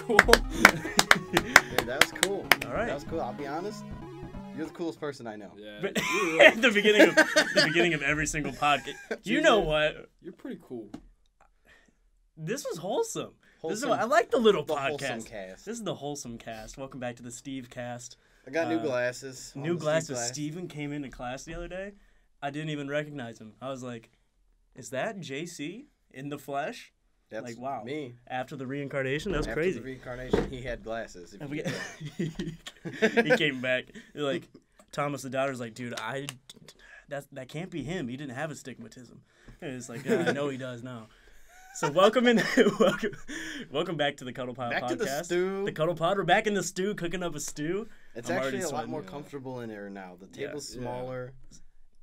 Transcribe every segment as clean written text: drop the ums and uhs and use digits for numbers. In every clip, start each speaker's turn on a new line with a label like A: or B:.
A: cool.
B: Dude, that was cool.
C: All right.
B: That was cool. I'll be honest. You're the coolest person I know.
A: Yeah.
C: But
A: You're
C: at the beginning of every single podcast. You know what?
A: You're pretty cool.
C: This was wholesome.
B: Wholesome.
C: I like the little
B: The
C: podcast.
B: wholesome cast.
C: This is the wholesome cast. Welcome back to the Steve cast.
B: I got new glasses.
C: New
B: the
C: glasses.
B: Steve glass.
C: Steven came into class the other day. I didn't even recognize him. I was like, is that JC in the flesh?
B: That's
C: Like, wow.
B: me.
C: After the reincarnation? That was
B: After
C: crazy.
B: the reincarnation, he had glasses. If
C: And
B: you
C: we-
B: get that.
C: he came back. Like, Thomas the daughter's like, dude, that can't be him. He didn't have astigmatism. And it's like, I know he does now. So welcome back to the Cuddlepile
B: Back
C: podcast.
B: to the stew.
C: The Cuddlepod. We're back in the stew, cooking up a stew.
B: It's
C: I'm
B: actually
C: already
B: a lot
C: sweating.
B: more comfortable in here now. The table's
A: Yeah.
B: smaller.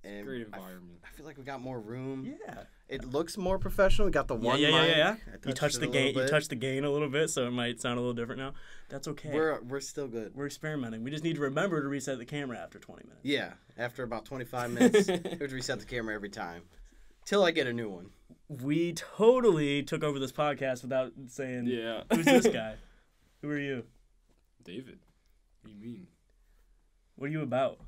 B: And
A: Great environment.
B: I feel like we got more room.
C: Yeah.
B: It looks more professional. We got the one mic.
C: Yeah.
B: I
C: You touched
B: it
C: the
B: a
C: gain.
B: little
C: You
B: bit.
C: touched the gain a little bit, so it might sound a little different now. That's okay.
B: We're still good.
C: We're experimenting. We just need to remember to reset the camera after 20 minutes.
B: Yeah. After about 25 minutes, we have to reset the camera every time. Till I get a new one.
C: We totally took over this podcast without saying,
A: Yeah.
C: who's this guy? Who are you?
A: David. What do you mean?
C: What are you about?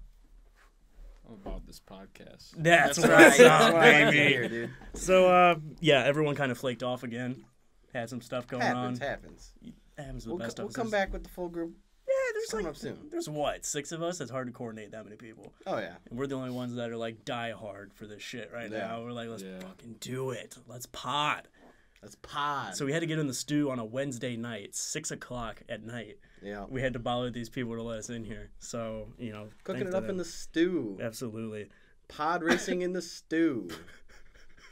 A: I'm about this podcast.
C: That's
B: right.
C: what's
B: That's
C: up,
B: why I'm
C: baby.
B: here, dude.
C: So, yeah, everyone kind of flaked off again. Had some stuff going
B: Happens.
C: on.
B: Happens.
C: Happens to the
B: We'll
C: best of
B: we'll
C: us.
B: come back with the full group.
C: Yeah, there's
B: coming
C: like,
B: up soon.
C: there's what, 6 of us? It's hard to coordinate that many people.
B: Oh, yeah.
C: And we're the only ones that are like die hard for this shit right
B: Yeah.
C: now. We're like, let's
A: Yeah.
C: fucking do it. Let's pod.
B: That's pod.
C: So we had to get in the stew on a Wednesday night, 6 o'clock at night.
B: yeah.
C: We had to bother these people to let us in here. So,
B: Cooking
C: thanks
B: it
C: to
B: up
C: them.
B: in the stew.
C: Absolutely.
B: Pod racing in the stew.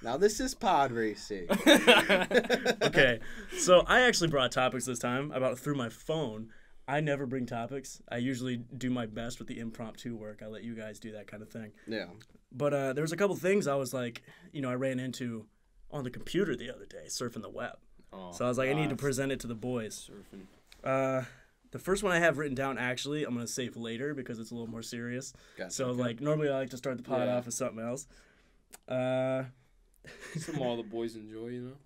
B: Now this is pod racing.
C: Okay, so I actually brought topics this time through my phone. I never bring topics. I usually do my best with the impromptu work. I let you guys do that kind of thing.
B: Yeah.
C: But there was a couple things I was like, I ran into on the computer the other day, surfing the web.
A: Oh,
C: So I was like, I need to
A: God.
C: present it to the boys.
A: Surfing.
C: The first one I have written down, actually, I'm going to save later because it's a little more serious.
B: Gotcha.
C: So,
B: Okay.
C: like, normally I like to start the pod
A: Yeah.
C: off with something else.
A: Something all the boys enjoy, you know?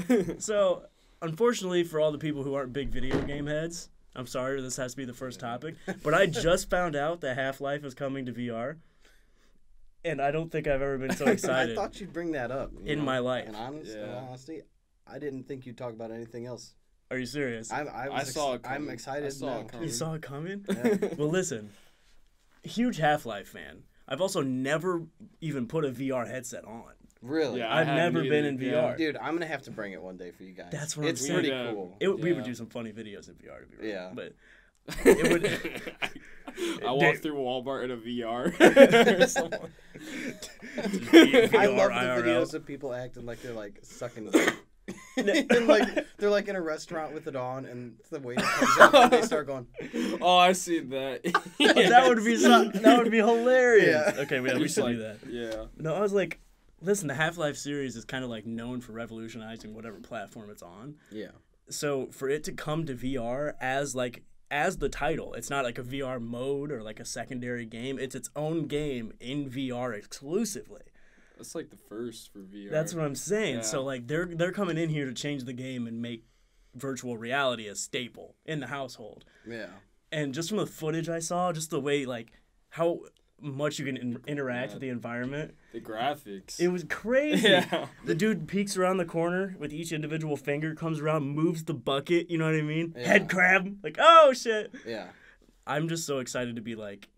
C: Yeah. So, unfortunately, for all the people who aren't big video game heads, I'm sorry, this has to be the first topic. But I just found out that Half-Life is coming to VR. And I don't think I've ever been so excited.
B: I thought you'd bring that up.
C: In my life.
B: In honesty, I didn't think you'd talk about anything else.
C: Are you serious?
B: I
A: saw it
B: I'm
A: coming.
B: excited
A: I saw it
B: now.
A: coming.
C: You saw it coming?
B: Yeah.
C: Well, listen. Huge Half-Life fan. I've also never even put a VR headset on.
B: Really?
A: Yeah,
C: I've
A: I haven't
C: never been in
A: either,
C: VR.
A: yeah.
B: Dude, I'm gonna have to bring it one day for you guys.
C: That's what
B: it's
C: I'm
B: pretty
A: saying.
B: cool.
C: We would
A: Yeah.
C: do some funny videos in VR, to be real.
B: Yeah.
C: But it would...
A: I walked through Walmart in a VR.
B: I love the
C: IRL.
B: videos of people acting like they're like sucking. And like they're like in a restaurant with it on, and the waiter comes out and they start going.
A: Oh, I see that.
C: That would be hilarious.
B: Yeah.
C: Okay, we
A: Just
C: should
A: like-
C: do that.
A: Yeah.
C: No, I was like, listen, the Half-Life series is kind of like known for revolutionizing whatever platform it's on.
B: Yeah.
C: So for it to come to VR as the title, it's not like a VR mode or like a secondary game. It's its own game in VR exclusively.
A: That's like the first for VR.
C: That's what I'm saying.
A: Yeah.
C: So like they're coming in here to change the game and make virtual reality a staple in the household.
B: Yeah.
C: And just from the footage I saw, just the way like how much you can interact with the environment,
A: The graphics.
C: it was crazy.
A: Yeah.
C: The dude peeks around the corner with each individual finger, comes around, moves the bucket, you know what I mean?
B: Yeah.
C: Head crab, like, oh shit.
B: Yeah.
C: I'm just so excited to be like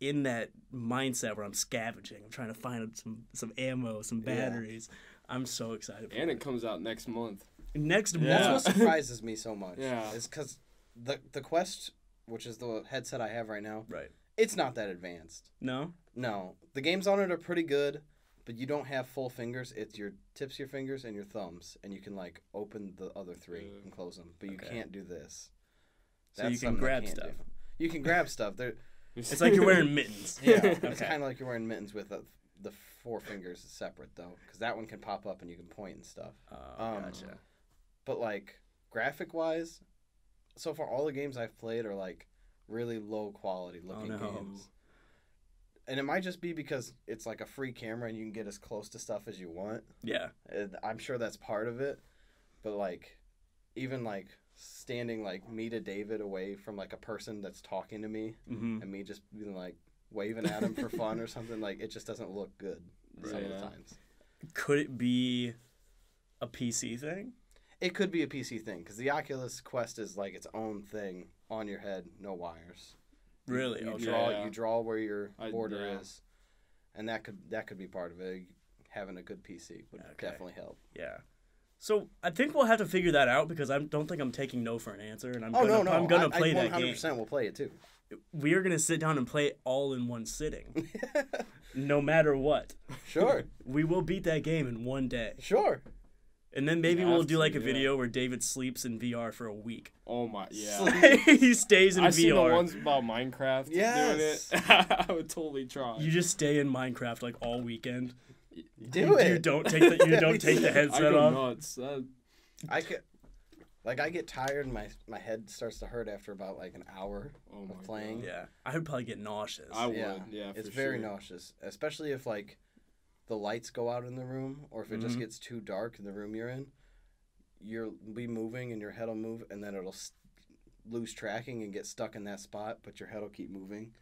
C: in that mindset where I'm scavenging. I'm trying to find some ammo, some batteries. I'm so excited for
A: And it comes out next month.
C: next
A: Yeah.
B: That's
C: month.
B: what surprises me so much.
A: Yeah.
B: Is because the Quest, which is the headset I have right now,
C: Right.
B: it's not that advanced.
C: No?
B: No, the games on it are pretty good, but you don't have full fingers. It's your tips, of your fingers, and your thumbs, and you can like open the other three and close them, but you
C: Okay.
B: can't do this.
C: So you can
B: something I
C: grab
B: can't
C: stuff.
B: do. You can grab stuff.
C: It's like you're wearing mittens.
B: Yeah,
C: Okay.
B: it's kind of like you're wearing mittens with the 4 fingers separate though, because that one can pop up and you can point and stuff.
C: Gotcha.
B: But like graphic wise, so far all the games I've played are like really low quality looking games. And it might just be because it's like a free camera and you can get as close to stuff as you want.
C: Yeah.
B: I'm sure that's part of it. But like, even like standing like me to David away from like a person that's talking to me, and me just being like waving at him for fun or something. Like it just doesn't look good some of the times.
C: Could it be a PC thing?
B: It could be a PC thing because the Oculus Quest is like its own thing on your head, no wires.
C: Really?
B: You draw where your border is, and that could be part of it. Having a good PC would definitely help.
C: Yeah. So I think we'll have to figure that out because I don't think I'm taking no for an answer, and I'm gonna play that game.
B: 100% will play it too.
C: We are gonna sit down and play it all in one sitting, no matter what.
B: Sure.
C: We will beat that game in one day.
B: Sure.
C: And then maybe we'll do like a video where David sleeps in VR for a week.
A: Oh my,
C: He stays in VR.
A: I've seen the ones about Minecraft doing it. I would totally try.
C: You just stay in Minecraft like all weekend.
B: Do it.
C: You don't take the headset
A: I go
C: off.
A: nuts.
B: I get tired and my head starts to hurt after about like an hour of playing.
A: God.
C: Yeah, I would probably get nauseous.
A: I would. Yeah,
B: it's very nauseous, especially if like the lights go out in the room, or if it just gets too dark in the room you're in. You'll be moving and your head will move, and then it'll lose tracking and get stuck in that spot, but your head will keep moving.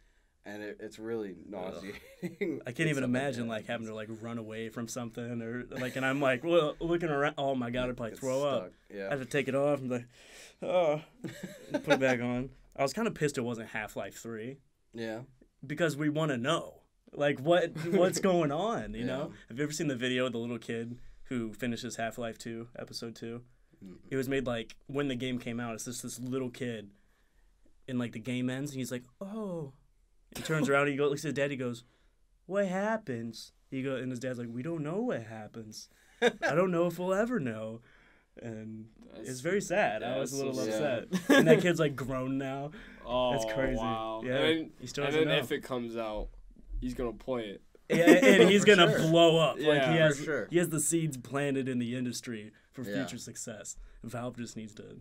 B: And it's really nauseating.
C: I can't even imagine like having to like run away from something or like, and I'm like, well, looking around. Oh my God, I'd probably throw up.
B: Yeah.
C: I have to take it off and like, oh, put it back on. I was kind of pissed it wasn't Half-Life 3.
B: Yeah.
C: Because we want to know like what's going on. You know? Have you ever seen the video of the little kid who finishes Half-Life 2, Episode 2? It was made like when the game came out. It's just this little kid, and like the game ends, and he's like, oh. He turns around, he looks at his dad, he goes, what happens? And his dad's like, we don't know what happens. I don't know if we'll ever know. And it's very sad. I was a little upset. And that kid's like grown now.
A: Oh,
C: that's crazy.
A: Wow.
C: Yeah,
A: and
C: then
A: if it comes out, he's going to play it.
C: Yeah, and he's going to blow up.
A: Yeah,
C: like he has the seeds planted in the industry for future success. Valve just needs to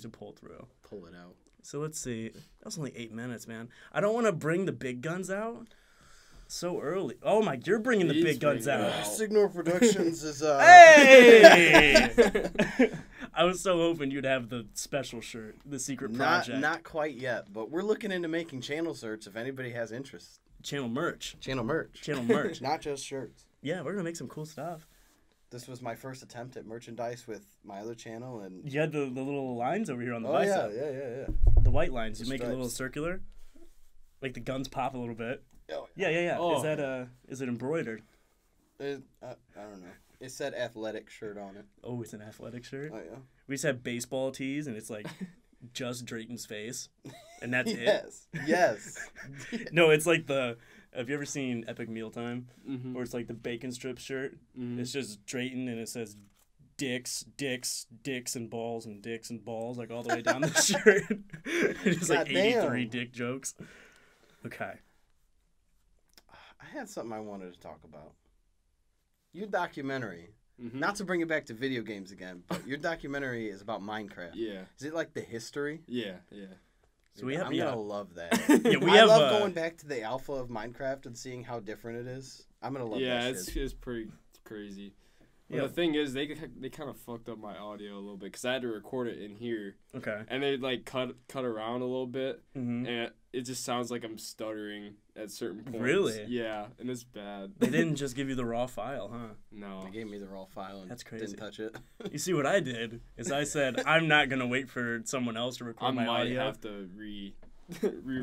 C: pull through.
B: Pull it out.
C: So let's see. That was only 8 minutes, man. I don't want to bring the big guns out so early. Oh my, you're bringing the big guns out.
B: Signal Productions is
C: Hey! I was so hoping you'd have the special shirt, the secret project.
B: Not quite yet, but we're looking into making channel shirts if anybody has interest.
C: Channel merch.
B: Channel merch. Not just shirts.
C: Yeah, we're gonna make some cool stuff.
B: This was my first attempt at merchandise with my other channel, and
C: you had the little lines over here on the bicep.
B: Yeah.
C: The white lines. You make it a
B: stripes.
C: little circular, like the guns pop a little bit.
B: Oh,
C: yeah.
A: Oh.
C: Is it embroidered?
B: I don't know. It said athletic shirt on it.
C: Oh, it's an athletic shirt.
B: Oh yeah.
C: We just have baseball tees, and it's like just Drayton's face, and that's
B: Yes.
C: No, it's like have you ever seen Epic Mealtime? Where it's like the bacon strip shirt? It's just Drayton, and it says dicks, and balls, like all the way down the shirt. It's like 83 dick jokes. Okay.
B: I had something I wanted to talk about. Your documentary, not to bring it back to video games again, but your documentary is about Minecraft.
A: Yeah.
B: Is it like the history?
A: Yeah.
B: So I'm gonna love that.
C: I
B: love going back to the alpha of Minecraft and seeing how different it is. I'm gonna love that.
A: Yeah,
B: shit.
A: it's pretty crazy. But the thing is, they kind of fucked up my audio a little bit because I had to record it in here.
C: Okay.
A: And they like cut around a little bit, and it just sounds like I'm stuttering at certain points.
C: Really?
A: Yeah, and it's bad.
C: They didn't just give you the raw file, huh?
A: No.
B: They gave me the raw file and
C: That's crazy.
B: didn't touch it.
C: You see what I did is I said I'm not gonna wait for someone else to record my audio.
A: I might have to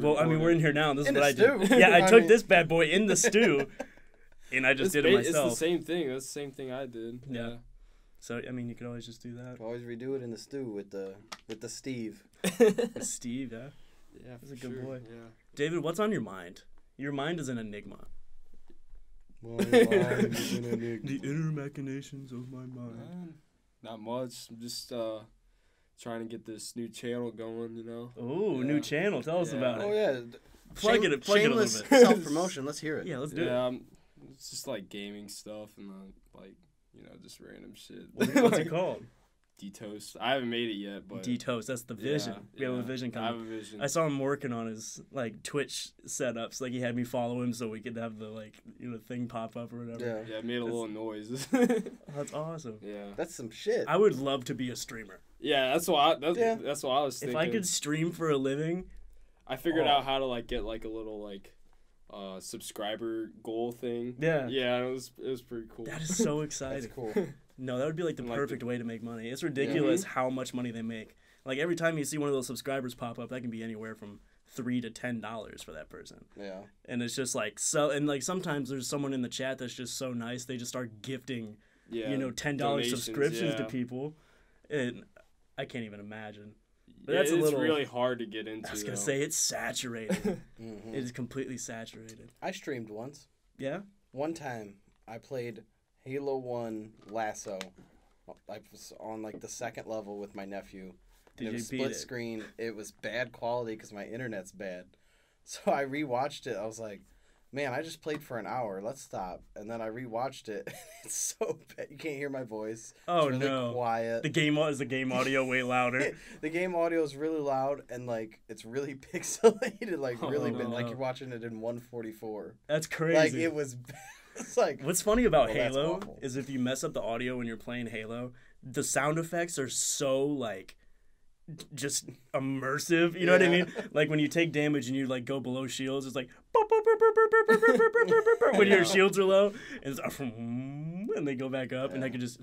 C: Well, I mean, we're in here now. And this is what I
B: stew.
C: did. Yeah, I took this bad boy in the stew, and I just did it myself.
A: It's the same thing. That's the same thing I did. Yeah.
C: So I mean, you could always just do that.
B: Always redo it in the stew with the Steve.
C: With Steve, yeah.
A: Yeah,
C: he's a good boy.
A: Yeah.
C: David, what's on your mind? Your mind is an enigma.
B: My mind is an enigma.
C: The inner machinations of my mind.
A: Not much. I'm just trying to get this new channel going, you know.
C: Oh, new channel. Tell us about it.
B: Oh yeah.
C: Plug it a little bit.
B: Self-promotion. Let's hear it.
C: Yeah, let's do it.
A: Yeah, it's just like gaming stuff and like, you know, just random shit.
C: What's it called?
A: D-Toast. I haven't made it yet, but
C: D-Toast, that's the vision. We have a vision coming.
A: I have a vision.
C: I saw him working on his like Twitch setups. Like he had me follow him so we could have the like thing pop up or whatever.
A: Yeah, it made a little noise.
C: That's awesome.
A: Yeah,
B: that's some shit.
C: I would love to be a streamer.
A: Yeah, that's what I was thinking.
C: If I could stream for a living,
A: I figured out how to like get like a little like subscriber goal thing. Yeah, it was pretty cool.
C: That is so exciting.
B: That's cool.
C: No, that would be like the perfect way to make money. It's ridiculous how much money they make. Like every time you see one of those subscribers pop up, that can be anywhere from $3 to $10 for that person.
B: Yeah.
C: And it's just like and like sometimes there's someone in the chat that's just so nice they just start gifting $10 subscriptions to people, and I can't even imagine. But that's
A: it's really hard to get into.
C: I was gonna say it's saturated. It is completely saturated.
B: I streamed once.
C: Yeah.
B: One time I played Halo 1 Lasso. I was on like the second level with my nephew.
C: Did
B: it
C: you
B: was
C: beat
B: split screen. It was bad quality because my internet's bad. So I rewatched it. I was like, man, I just played for an hour. Let's stop. And then I rewatched it. It's so bad. You can't hear my voice.
C: Oh,
B: it's really
C: no.
B: quiet.
C: Is the game audio way louder?
B: The game audio is really loud and like it's really pixelated, like really bad. Like you're watching it in 144.
C: That's crazy.
B: Like it was. It's like,
C: what's funny about Halo is if you mess up the audio when you're playing Halo, the sound effects are so like just immersive. You know what I mean? Like when you take damage and you like go below shields, it's like when your shields are low, and it's and they go back up, and I can just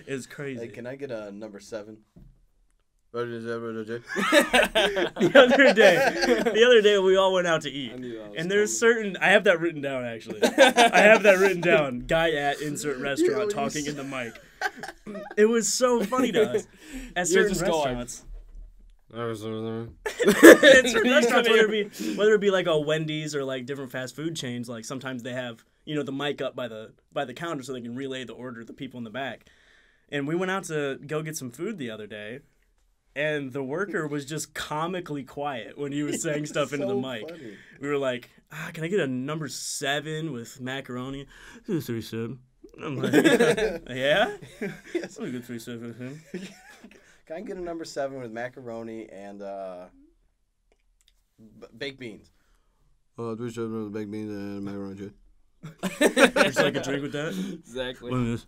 C: it's crazy.
B: Hey, can I get a number 7?
C: The other day we all went out to eat, and there's I have that written down actually. I have that written down. Guy at insert restaurant talking in the mic. It was so funny to us at certain restaurants. It's restaurants, whether it be like a Wendy's or like different fast food chains. Like sometimes they have the mic up by the counter so they can relay the order to the people in the back. And we went out to go get some food the other day. And the worker was just comically quiet when he was saying stuff into the mic. Funny. We were like, can I get a number 7 with macaroni? 3-7. I'm like, yeah? Yes. Let me get 3-7 with him.
B: Can I get a number 7 with macaroni and baked beans?
D: 3-7 with baked beans and macaroni.
C: Would you like a drink with that?
A: Exactly.
C: What is this?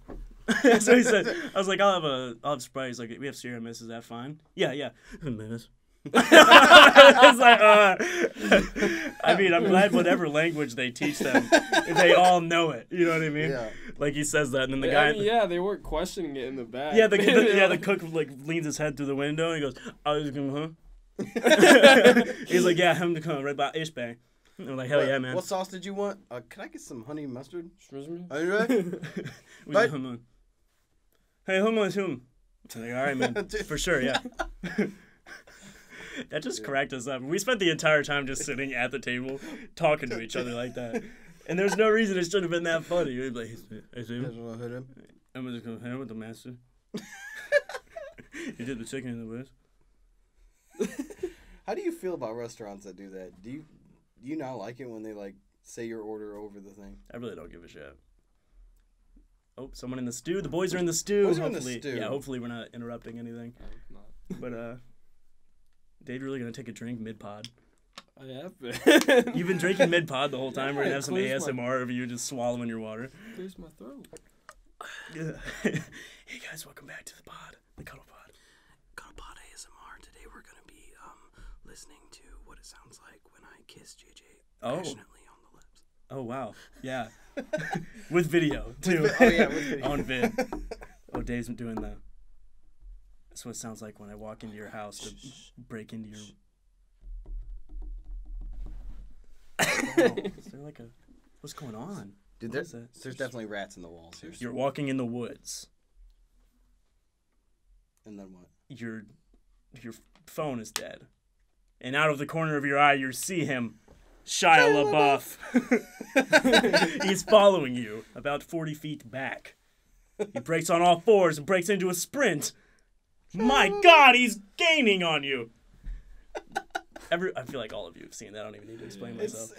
C: So he said, I was like, I'll have Sprite. He's like, we have Sierra Mist, is that fine? Yeah. Minutes. It's like, I mean, I'm glad whatever language they teach them, they all know it. You know what I mean? Yeah. Like he says that, and then the guy.
A: They weren't questioning it in the back.
C: Yeah, the cook like leans his head through the window and he goes, I was going, huh? He's like, yeah, I'm coming right by Ishbay. And I'm like, hell yeah, man.
B: What sauce did you want? Can I get some honey mustard?
A: Excuse me?
B: Are you ready?
C: Hey, whom was whom? I'm like, all right, man. For sure, yeah. That just cracked us up. We spent the entire time just sitting at the table talking to each other like that. And there's no reason it should have been that funny. You'd be like, hey, see him? I'm just going to hit him with the master. You did the chicken in the whiz.
B: How do you feel about restaurants that do that? Do you not like it when they like say your order over the thing?
C: I really don't give a shit. Oh, someone in the stew. The boys are in the stew. Hopefully, yeah. Hopefully, we're not interrupting anything. But Dave, you're really gonna take a drink mid-pod?
A: I have been.
C: You've been drinking mid-pod the whole time. We're gonna have some ASMR of you just swallowing your water.
A: Clears my throat.
C: Hey guys, welcome back to the pod, the Cuddlepod.
D: Cuddlepod ASMR. Today we're gonna be listening to what it sounds like when I kiss JJ passionately on the lips.
C: Oh wow, yeah. With video too.
B: With video.
C: On vid. Oh, Dave's doing that. That's what it sounds like when I walk into your house to break into your. Is there like what's going on?
B: Dude, there's definitely rats in the walls here.
C: You're walking in the woods.
B: And then what?
C: Your phone is dead, and out of the corner of your eye, you see him. Shia LaBeouf. He's following you about 40 feet back. He breaks on all fours and breaks into a sprint. My God, he's gaining on you. I feel like all of you have seen that. I don't even need to explain myself.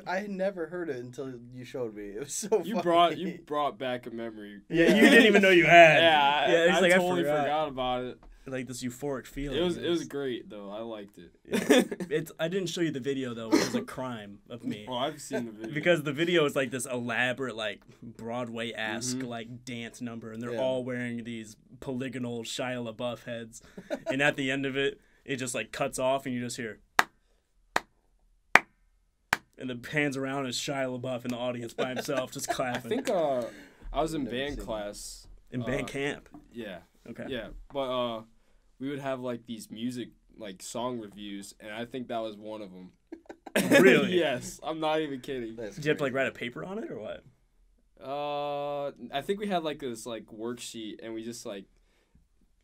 B: I had never heard it until you showed me. It was so funny.
A: You brought back a memory.
C: Yeah, you didn't even know you had.
A: Yeah, I totally forgot about it.
C: Like this euphoric feeling.
A: It was great though. I liked it.
C: Yeah. I didn't show you the video though. It was a crime of me.
A: Oh, I've seen the video.
C: Because the video is like this elaborate, like Broadway-esque like dance number, and they're all wearing these polygonal Shia LaBeouf heads, and at the end of it, it just like cuts off, and you just hear, and the pans around is Shia LaBeouf in the audience by himself, just clapping.
A: I think I was in band class.
C: In band camp.
A: Yeah.
C: Okay.
A: Yeah, but we would have like these music like song reviews, and I think that was one of them.
C: Really?
A: Yes, I'm not even kidding.
C: Did you have to like write a paper on it or what?
A: I think we had like this like worksheet, and we just like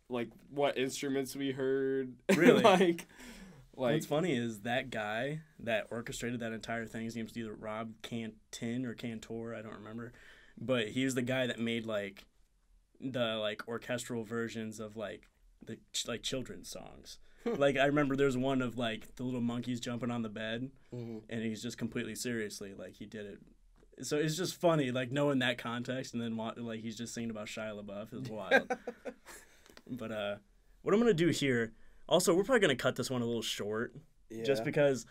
A: what instruments we heard.
C: Really?
A: like
C: what's funny is that guy that orchestrated that entire thing. His name's either Rob Cantin or Cantor, I don't remember, but he was the guy that made like the like orchestral versions of like the like children's songs. Like I remember there's one of like the little monkeys jumping on the bed, and he's just completely seriously like he did it. So it's just funny like knowing that context, and then like he's just singing about Shia LaBeouf is wild. But what I'm gonna do here, also we're probably gonna cut this one a little short, just because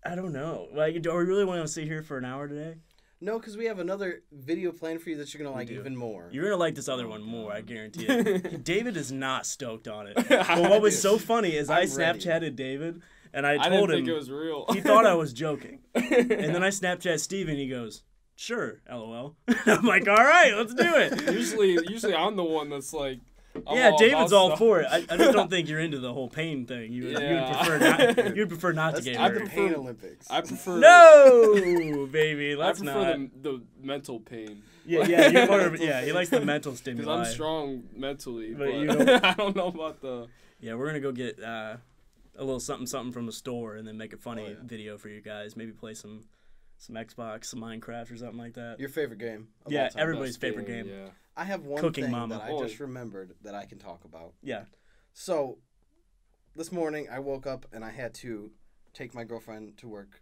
C: I don't know. Like, do we really want to sit here for an hour today?
B: No, because we have another video planned for you that you're going to like even more.
C: You're going to like this other one more, I guarantee it. David is not stoked on it. But what was so funny is I Snapchatted David, and I told him
A: think it was real.
C: He thought I was joking. And then I Snapchat Steve, and he goes, sure, LOL. I'm like, all right, let's do it.
A: Usually I'm the one that's like,
C: David's all for it. I just don't think you're into the whole pain thing. You'd prefer not to get hurt.
B: Pain Olympics.
A: I prefer
C: no, baby. Let's
A: I prefer the mental pain.
C: Yeah. You're more of, he likes the mental stimuli.
A: Because I'm strong mentally, but
C: you don't...
A: I don't know about the.
C: Yeah, we're gonna go get a little something from the store and then make a funny video for you guys. Maybe play some Xbox, some Minecraft or something like that.
B: Your favorite game?
C: Yeah, everybody's favorite game.
A: Yeah.
B: I have one
C: Cooking
B: thing
C: Mama.
B: that I just remembered that I can talk about.
C: Yeah.
B: So, this morning I woke up and I had to take my girlfriend to work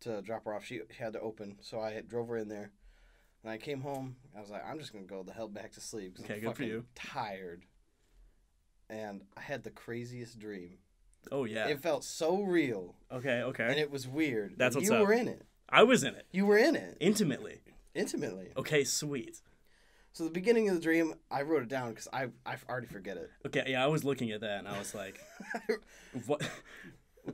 B: to drop her off. She had to open, so I drove her in there. And I came home. I was like, I'm just going to go the hell back to sleep because I'm
C: good for you.
B: Tired. And I had the craziest dream.
C: Oh, yeah.
B: It felt so real.
C: Okay.
B: And it was weird.
C: That's what's
B: up. You were in it.
C: I was in it.
B: You were in it.
C: Intimately.
B: Okay,
C: sweet.
B: So the beginning of the dream, I wrote it down because I already forget it.
C: Okay, yeah, I was looking at that and I was like, what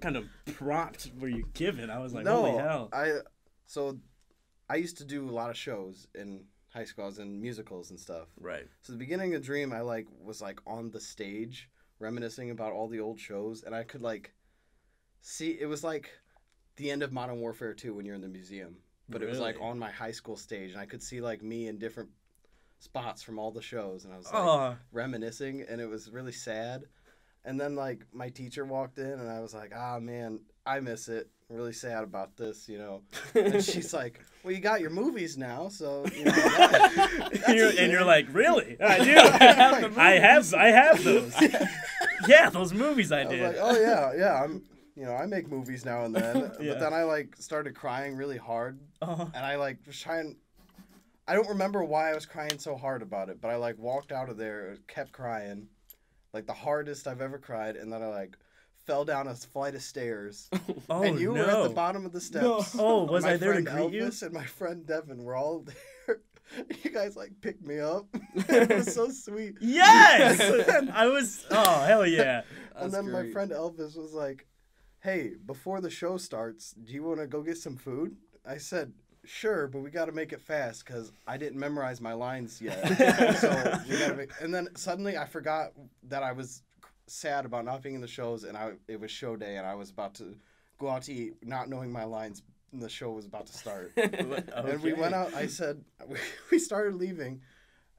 C: kind of prompt were you given? I was like, holy hell.
B: I used to do a lot of shows in high school. I was in musicals and stuff.
C: Right.
B: So the beginning of the dream, I was on the stage reminiscing about all the old shows, and I could see it was like the end of Modern Warfare 2 when you're in the museum. But It was on my high school stage, and I could see me in different spots from all the shows, and I was reminiscing, and it was really sad. And then my teacher walked in, and I was like, man, I miss it. I'm really sad about this, And she's like, well, you got your movies now, so
C: you're like, really? I do. I have those. Yeah, those movies I did.
B: I was like, oh yeah, I'm. I make movies now and then, but then I started crying really hard, and I was trying. I don't remember why I was crying so hard about it, but I walked out of there, kept crying, the hardest I've ever cried, and then I fell down a flight of stairs.
C: Oh,
B: and you were at the bottom of the steps.
C: No. Oh, was I there to greet you?
B: Elvis and my friend Devin were all there. You guys picked me up. It was so sweet.
C: Yes, I was. Oh, hell yeah!
B: And then my friend Elvis was like, hey, before the show starts, do you want to go get some food? I said, sure, but we got to make it fast because I didn't memorize my lines yet. So we got to and then suddenly I forgot that I was sad about not being in the shows, and it was show day, and I was about to go out to eat, not knowing my lines, and the show was about to start. Okay. And we went out. I said, we started leaving,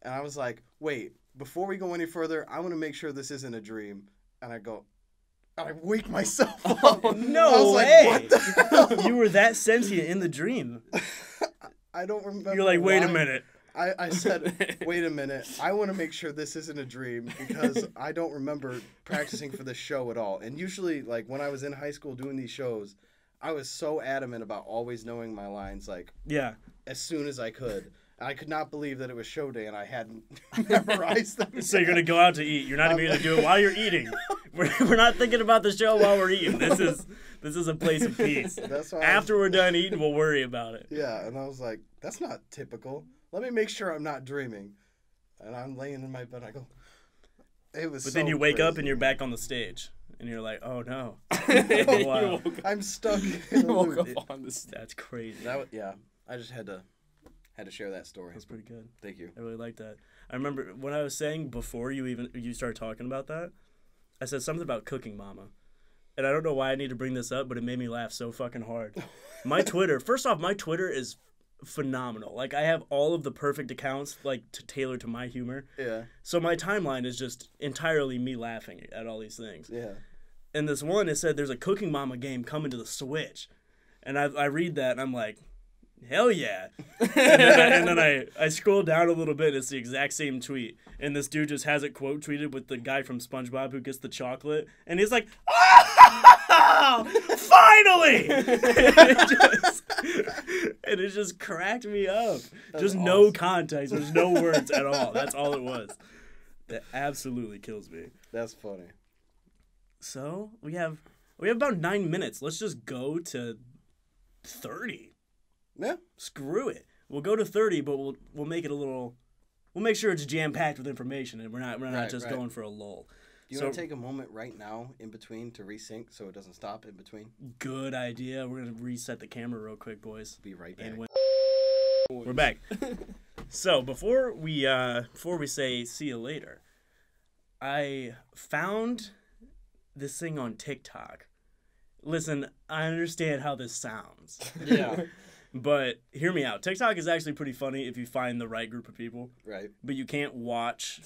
B: and I was like, wait, before we go any further, I want to make sure this isn't a dream. And I wake myself up.
C: No
B: I was
C: way.
B: What the hell?
C: You were that sentient in the dream.
B: I don't remember.
C: You're like, wait a minute.
B: I said, wait a minute. I want to make sure this isn't a dream because I don't remember practicing for this show at all. And usually, like, when I was in high school doing these shows, I was so adamant about always knowing my lines, like, as soon as I could. And I could not believe that it was show day and I hadn't memorized them.
C: So you're going to go out to eat. You're not even going to do it while you're eating. We're not thinking about the show while we're eating. This is a place of peace.
B: That's why
C: After we're done eating, we'll worry about it.
B: Yeah, and I was like, that's not typical. Let me make sure I'm not dreaming. And I'm laying in my bed. I go, it was
C: But
B: so
C: then you wake
B: crazy.
C: up and you're back on the stage. And you're like, oh, no.
A: Wow.
B: I'm stuck.
A: You woke up on the stage.
C: That's crazy.
B: Yeah, I just had to share that story.
C: That's pretty good.
B: Thank you.
C: I really like that. I remember when I was saying before you started talking about that, I said something about Cooking Mama. And I don't know why I need to bring this up, but it made me laugh so fucking hard. My Twitter is phenomenal. Like, I have all of the perfect accounts, like, tailored to my humor.
B: Yeah.
C: So my timeline is just entirely me laughing at all these things.
B: Yeah.
C: And this one, it said there's a Cooking Mama game coming to the Switch. And I read that, and I'm like, hell yeah. and then I scroll down a little bit, and it's the exact same tweet. And this dude just has it quote tweeted with the guy from SpongeBob who gets the chocolate. And he's like, oh, finally! and it just cracked me up.
B: That's
C: just
B: awesome.
C: No context. There's no words at all. That's all it was. That absolutely kills me.
B: That's funny.
C: So we have about 9 minutes. Let's just go to 30.
B: Yeah.
C: Screw it. We'll go to 30, but we'll make it a little. We'll make sure it's jam packed with information, and we're not just going for a lull.
B: Do you want to take a moment right now in between to resync so it doesn't stop in between?
C: Good idea. We're gonna reset the camera real quick, boys.
B: Be right back.
C: And we're back. So before we say see you later, I found this thing on TikTok. Listen, I understand how this sounds.
A: Yeah.
C: But hear me out. TikTok is actually pretty funny if you find the right group of people.
B: Right.
C: But you can't watch,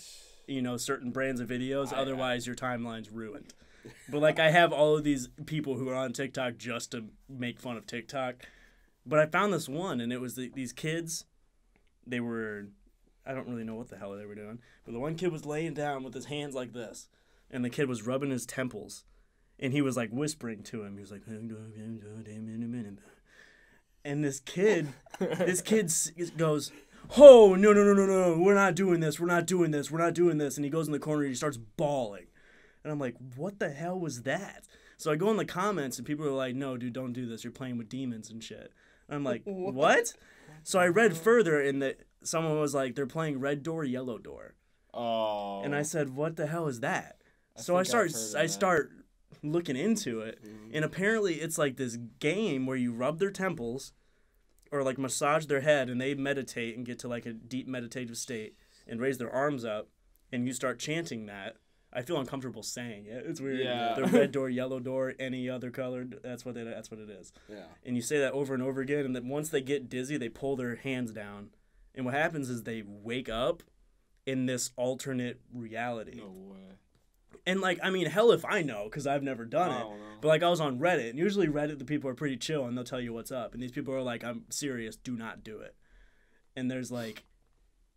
C: certain brands of videos. Otherwise, your timeline's ruined. But, like, I have all of these people who are on TikTok just to make fun of TikTok. But I found this one, and it was these kids. They were, I don't really know what the hell they were doing. But the one kid was laying down with his hands like this. And the kid was rubbing his temples. And he was, like, whispering to him. He was like, and this kid goes, oh, no, we're not doing this. And he goes in the corner and he starts bawling. And I'm like, what the hell was that? So I go in the comments and people are like, no, dude, don't do this. You're playing with demons and shit. And I'm like, what? So I read further and that someone was like, they're playing red door, yellow door.
A: Oh.
C: And I said, what the hell is that? So I start looking into it, and apparently it's like this game where you rub their temples or like massage their head and they meditate and get to like a deep meditative state and raise their arms up and you start chanting that. I feel uncomfortable saying it. It's weird.
A: Yeah.
C: The red door, yellow door, any other color, that's what it is.
B: Yeah.
C: And you say that over and over again, and then once they get dizzy, they pull their hands down. And what happens is they wake up in this alternate reality.
A: No way.
C: And, like, I mean, hell if I know, because I've never done it. But, like, I was on Reddit, and usually Reddit, the people are pretty chill, and they'll tell you what's up. And these people are like, I'm serious, do not do it. And there's, like,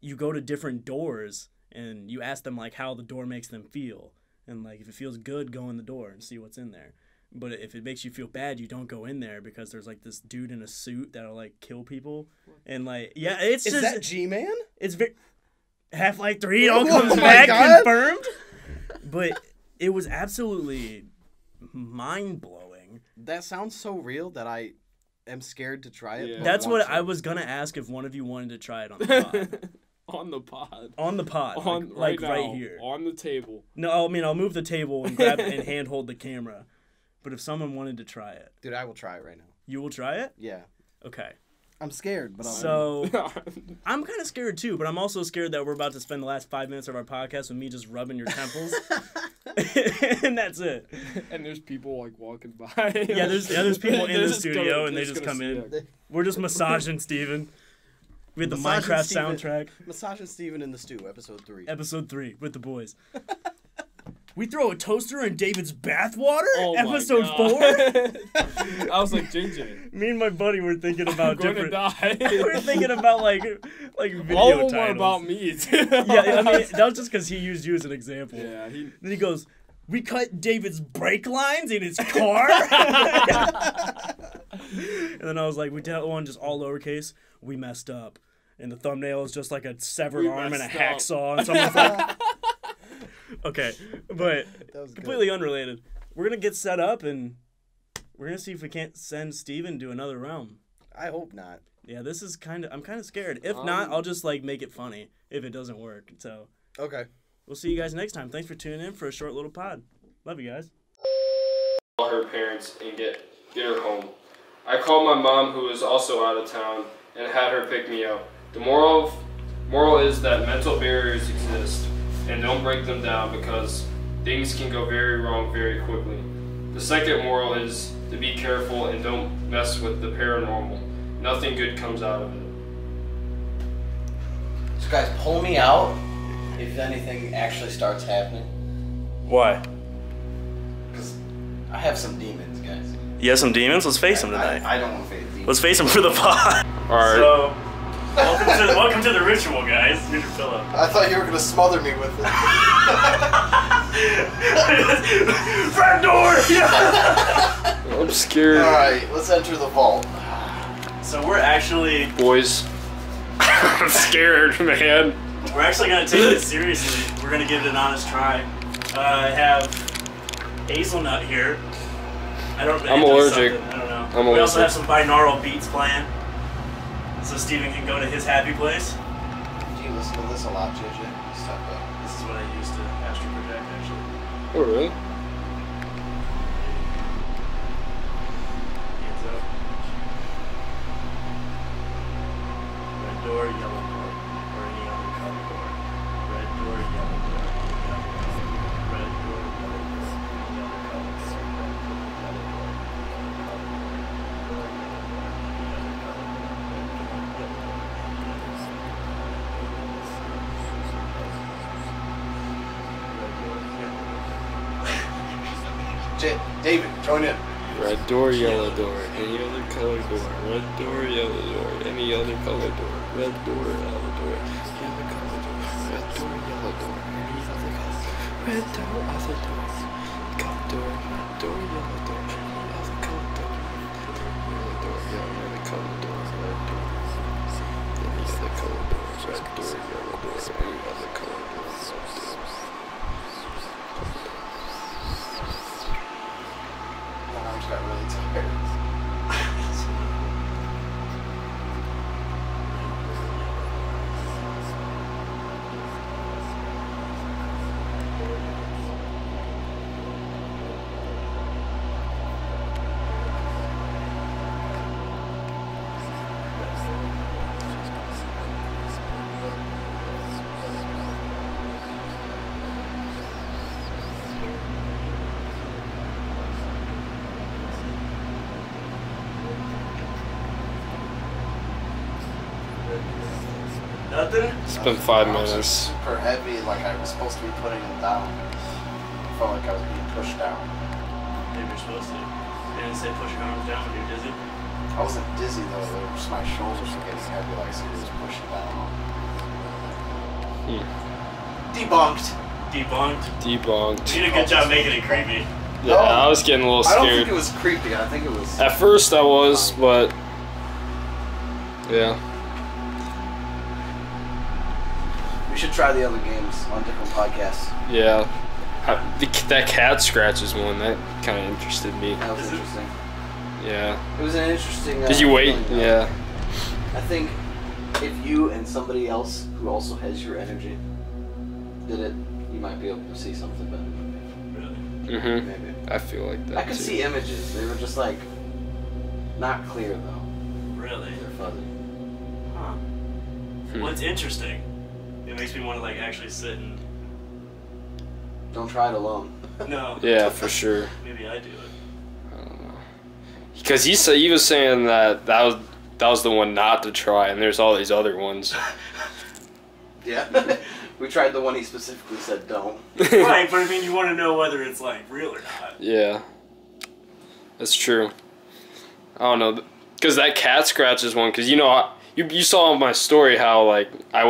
C: you go to different doors, and you ask them, like, how the door makes them feel. And, like, if it feels good, go in the door and see what's in there. But if it makes you feel bad, you don't go in there because there's, like, this dude in a suit that'll, like, kill people. And, like, yeah, it's
B: Is
C: just...
B: that G-Man?
C: It's very... Half-Life 3 all comes back confirmed. But it was absolutely mind-blowing.
B: That sounds so real that I am scared to try it.
A: Yeah.
C: That's what I was going to ask if one of you wanted to try it on the pod.
A: On the pod.
C: On the pod.
A: On,
C: like
A: now,
C: right here.
A: On the table.
C: No, I mean, I'll move the table and grab and handhold the camera. But if someone wanted to try it.
B: Dude, I will try it right now.
C: You will try it?
B: Yeah.
C: Okay.
B: I'm scared, but
C: So, I'm kind of scared too, but I'm also scared that we're about to spend the last 5 minutes of our podcast with me just rubbing your temples. And that's it.
A: And there's people, like, walking by.
C: Yeah, there's people in the studio, and they
A: they're
C: just come in.
A: it.
C: We're just massaging Steven. We had the
B: Massaging
C: Minecraft
B: Steven.
C: soundtrack.
B: Massage and Steven in the Stew, episode 3.
C: Episode 3 with the boys. we throw a toaster in David's bathwater?
A: Oh
C: Episode 4?
A: I was like, JJ.
C: Me and my buddy were thinking about
A: I'm gonna die.
C: we were thinking about like video
A: All of them
C: titles.
A: were about me, too.
C: Yeah, I mean, that was just because he used you as an example.
A: Yeah.
C: Then he goes, we cut David's brake lines in his car? And then I was like, we did one just all lowercase. We messed up. And the thumbnail is just like a severed arm and a hacksaw. And someone's like... Okay, but completely unrelated. We're going to get set up, and we're going to see if we can't send Steven to another realm.
B: I hope not.
C: Yeah, this is I'm kind of scared. If not, I'll just, like, make it funny if it doesn't work. So,
B: okay.
C: We'll see you guys next time. Thanks for tuning in for a short little pod. Love you guys.
A: Call her parents and get her home. I called my mom, who was also out of town, and had her pick me up. The moral is that mental barriers exist, and don't break them down because things can go very wrong very quickly. The second moral is to be careful and don't mess with the paranormal. Nothing good comes out of it.
B: So guys, pull me out if anything actually starts happening.
C: Why?
B: Because I have some demons, guys.
C: You have some demons? Let's face them tonight.
B: I don't want to face demons.
C: Let's face them for the pod.
A: Alright.
C: So, welcome to the ritual, guys. Here's your pillow.
B: I thought you were going to smother me with it.
C: Front door!
A: I'm scared.
B: Alright, let's enter the vault.
C: So we're actually...
A: Boys. I'm scared, man.
C: We're actually going to take this seriously. We're going to give it an honest try. I have hazelnut here.
A: I'm allergic.
C: I don't know.
A: I'm
C: we
A: allergic.
C: also have some binaural beats playing. So Steven can go to his happy place.
B: Do you listen to this a lot, JJ? Stop that.
C: This is what I used to astral project, actually.
A: Oh, really?
C: Hands up. Red door, yellow door, or any other color door. Red door, yellow door, any other color door. Red door, yellow door, any other color door.
B: David, join in.
A: Red door, yellow door, any other color door. Red door, yellow door, any other color door. Red door, yellow door, any other color door. Red door, yellow door, any other color. Red door, other door. Color door, red door, yellow door, any other color door. Yellow door, any other color door. Red door, any other color door. Red door, yellow door, any other color door.
B: My arms got really tired.
C: Nothing?
A: It's been 5
B: Arms are
A: minutes.
B: super heavy, like I was supposed to be putting them down. I felt like I was being pushed down.
C: Maybe you're supposed to. You didn't say push your arms down when you're dizzy?
B: I wasn't dizzy though, they were just my shoulders were getting heavy, like somebody was pushing down. Debunked.
C: Debunked.
A: Debunked.
C: You did a good job making it creepy.
A: Yeah, I was getting a little
B: I don't
A: scared.
B: think it was creepy, I think it was...
A: At first I was, but yeah.
B: We should try the other games on different podcasts.
A: Yeah. That cat scratches one, that kind of interested me.
B: That was interesting.
A: Yeah.
B: It was an interesting...
A: Did you wait?
B: feeling,
A: Yeah.
B: I think if you and somebody else who also has your energy did it, you might be able to see something better.
C: Really?
A: Mhm.
B: Maybe.
A: I feel like that
B: I could
A: too.
B: see images. They were just like not clear though.
C: Really?
B: They're fuzzy.
C: Huh. Well, it's interesting. It makes me want to like actually sit and.
B: Don't try it alone.
C: No.
A: Yeah, for sure.
C: Maybe I do it.
A: I don't know. Because he was saying that was the one not to try, and there's all these other ones.
B: Yeah. We tried the one he specifically said don't.
C: Right, but I mean, you want to know whether it's like real or not.
A: Yeah, that's true. I don't know, because that cat scratches one. Because you saw on my story how like I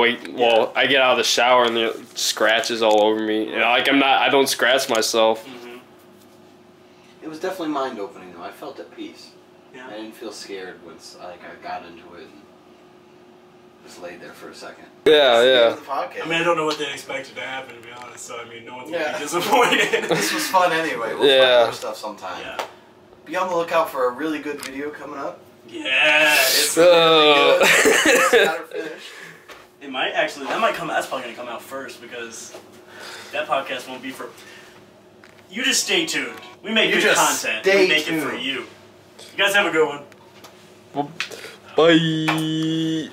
A: I get out of the shower and the scratches all over me. Like I don't scratch myself.
C: Mm-hmm.
B: It was definitely mind opening though. I felt at peace.
C: Yeah.
B: I didn't feel scared once I got into it and just laid there for a second.
A: Yeah.
C: I mean, I don't know what they expected to happen, to be honest. So I mean, no one's gonna be disappointed.
B: This was fun anyway. We'll find other stuff sometime.
C: Yeah.
B: Be on the lookout for a really good video coming up.
C: Yes.
B: Really good.
C: It might actually. That's probably gonna come out first because that podcast won't be for. You just stay tuned. We make good content. We make it for you. You guys have a good one.
A: Bye.